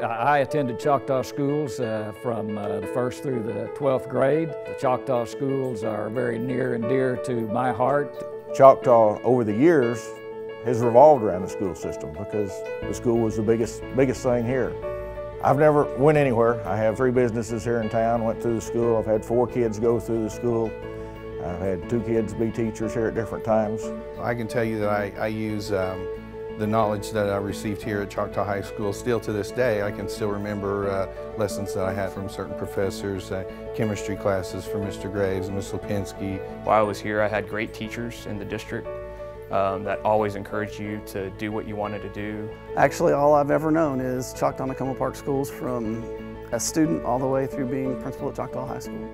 I attended Choctaw schools from the 1st through the 12th grade. The Choctaw schools are very near and dear to my heart. Choctaw, over the years, has revolved around the school system because the school was the biggest thing here. I've never went anywhere. I have 3 businesses here in town, went through the school. I've had 4 kids go through the school. I've had 2 kids be teachers here at different times. I can tell you that I use the knowledge that I received here at Choctaw High School still to this day. I can still remember lessons that I had from certain professors, chemistry classes from Mr. Graves and Ms. Lipinski. While I was here, I had great teachers in the district that always encouraged you to do what you wanted to do. Actually, all I've ever known is Choctaw-Nicoma Park Schools, from a student all the way through being principal at Choctaw High School.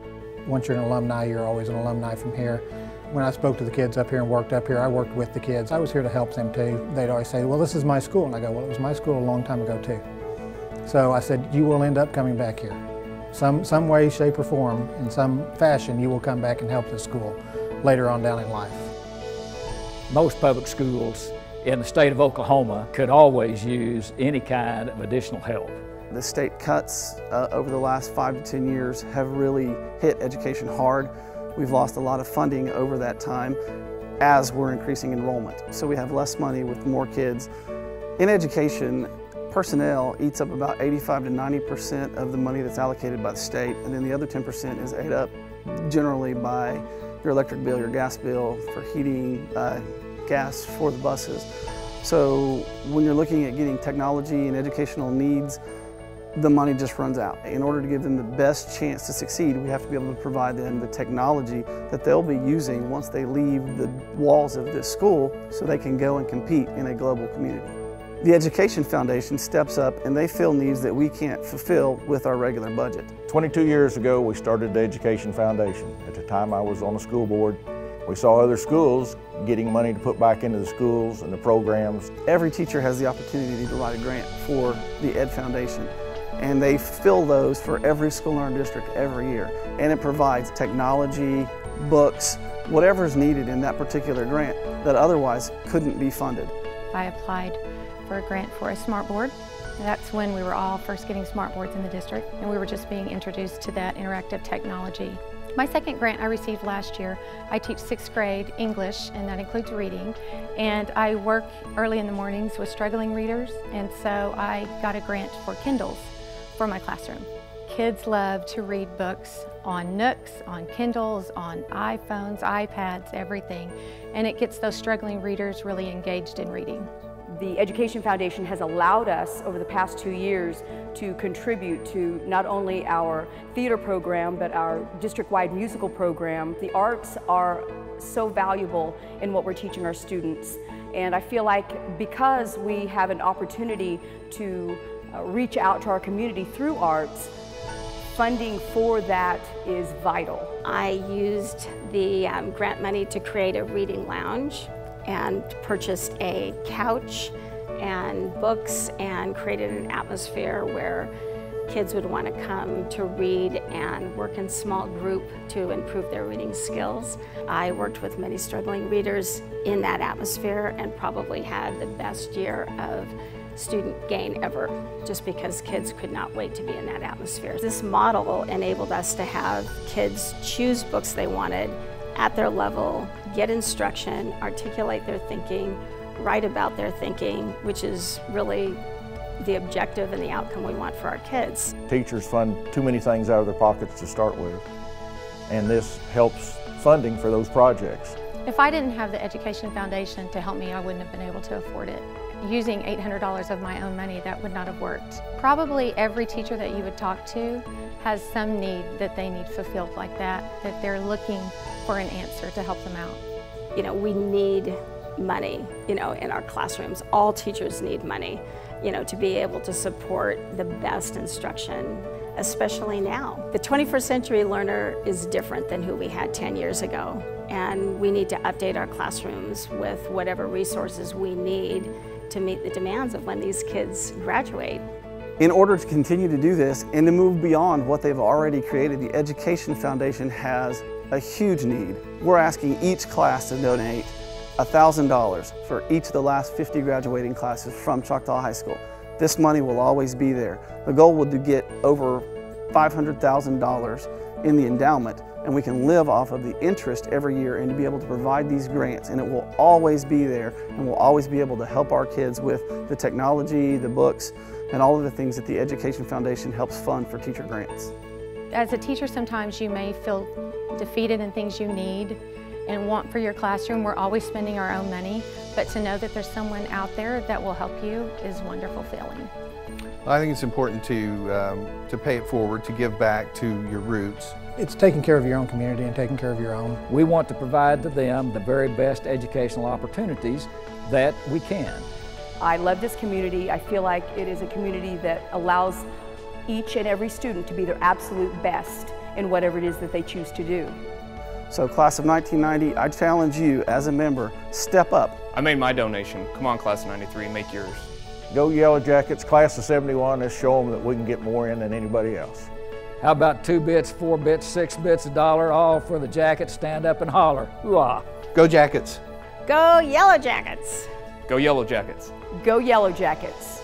Once you're an alumni, you're always an alumni from here. When I spoke to the kids up here and worked up here, I worked with the kids. I was here to help them too. They'd always say, well, this is my school. And I go, well, it was my school a long time ago too. So I said, you will end up coming back here. Some way, shape, or form, in some fashion, you will come back and help the school later on down in life. Most public schools in the state of Oklahoma could always use any kind of additional help. The state cuts over the last 5 to 10 years have really hit education hard. We've lost a lot of funding over that time as we're increasing enrollment. So we have less money with more kids. In education, personnel eats up about 85 to 90% of the money that's allocated by the state, and then the other 10% is ate up generally by your electric bill, your gas bill, for heating, gas for the buses. So when you're looking at getting technology and educational needs, the money just runs out. In order to give them the best chance to succeed, we have to be able to provide them the technology that they'll be using once they leave the walls of this school so they can go and compete in a global community. The Education Foundation steps up and they fill needs that we can't fulfill with our regular budget. 22 years ago, we started the Education Foundation. At the time I was on the school board. We saw other schools getting money to put back into the schools and the programs. Every teacher has the opportunity to write a grant for the Ed Foundation, and they fill those for every school in our district every year. And it provides technology, books, whatever is needed in that particular grant that otherwise couldn't be funded. I applied for a grant for a smart board. That's when we were all first getting smart boards in the district, and we were just being introduced to that interactive technology. My second grant I received last year, I teach 6th grade English, and that includes reading, and I work early in the mornings with struggling readers, and so I got a grant for Kindles for my classroom. Kids love to read books on Nooks, on Kindles, on iPhones, iPads, everything, and it gets those struggling readers really engaged in reading. The Education Foundation has allowed us over the past 2 years to contribute to not only our theater program, but our district-wide musical program. The arts are so valuable in what we're teaching our students. And I feel like because we have an opportunity to reach out to our community through arts, funding for that is vital. I used the grant money to create a reading lounge and purchased a couch and books and created an atmosphere where kids would want to come to read and work in small group to improve their reading skills. I worked with many struggling readers in that atmosphere and probably had the best year of student gain ever, just because kids could not wait to be in that atmosphere. This model enabled us to have kids choose books they wanted at their level, get instruction, articulate their thinking, write about their thinking, which is really the objective and the outcome we want for our kids. Teachers fund too many things out of their pockets to start with, and this helps funding for those projects. If I didn't have the Education Foundation to help me, I wouldn't have been able to afford it. Using $800 of my own money, that would not have worked. Probably every teacher that you would talk to has some need that they need fulfilled like that they're looking for an answer to help them out. You know, we need money, in our classrooms. All teachers need money, to be able to support the best instruction, especially now. The 21st century learner is different than who we had 10 years ago, and we need to update our classrooms with whatever resources we need to meet the demands of when these kids graduate. In order to continue to do this and to move beyond what they've already created, the Education Foundation has a huge need. We're asking each class to donate $1,000 for each of the last 50 graduating classes from Choctaw High School. this money will always be there. The goal would to get over $500,000 in the endowment, and we can live off of the interest every year and to be able to provide these grants, and it will always be there, and we'll always be able to help our kids with the technology, the books, and all of the things that the Education Foundation helps fund for teacher grants. As a teacher, sometimes you may feel defeated in things you need and want for your classroom. We're always spending our own money, but to know that there's someone out there that will help you is a wonderful feeling. I think it's important to pay it forward, to give back to your roots. It's taking care of your own community and taking care of your own. We want to provide to them the very best educational opportunities that we can. I love this community. I feel like it is a community that allows each and every student to be their absolute best in whatever it is that they choose to do. So class of 1990, I challenge you as a member, step up. I made my donation. Come on, class of 93, make yours. Go Yellow Jackets, class of 71, let's show them that we can get more in than anybody else. How about 2 bits, 4 bits, 6 bits, $1, all for the Jackets? Stand up and holler. Hoo-ah. Go Jackets! Go Yellow Jackets! Go Yellow Jackets! Go Yellow Jackets!